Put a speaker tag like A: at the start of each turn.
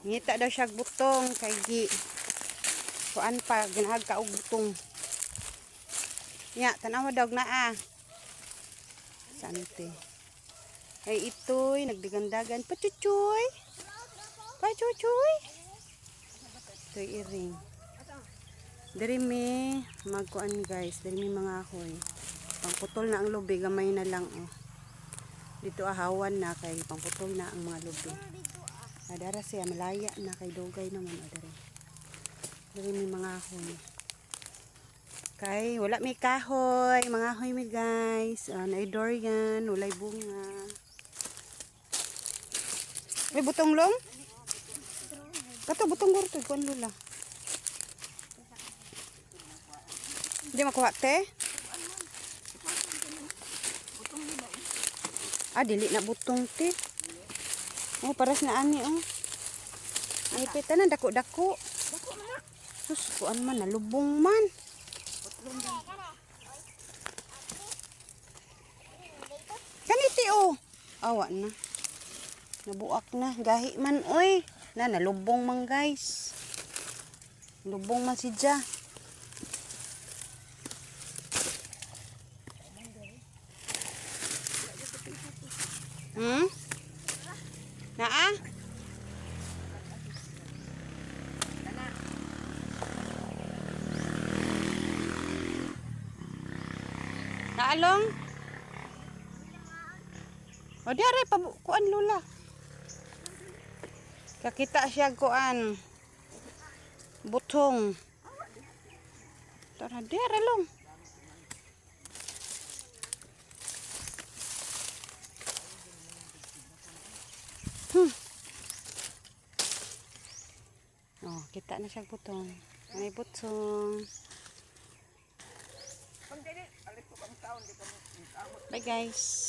A: Ngita daw siya butong kay gi. Kuan pa ginahag ka og butong. Nya tanawa daw na Sante. Ay ito'y nagdigandagan pa chuchoy. Pa chuchoy. Ito'y iring. Diri mi magkuan guys, diri mi mga ahoy. Pangputol na ang lubi, gamay na lang Dito ahawan na kay pangputol na ang mga lubi. Adara siya malaya na kay dugay naman diri mi mga ahoy. Kay wala may kahoy, mga ahoy mi guys. Naay durian, walay bunga. May butong long? Kato butong gurto kuan lula. Di makuha te? Dili na butong te. Paras na ani Ay pitanan dako-dako. Sus, kuan man nalubong man. Kaniti awa na. Nabuak na, gahi man oy. Nalubong man guys. Lubong man si Ja. Naa? Naalong? O di aray kuan lula. Kakita siya kuan. Butong. Tara di aray long. Kita na siya butong. May butong. Bye guys.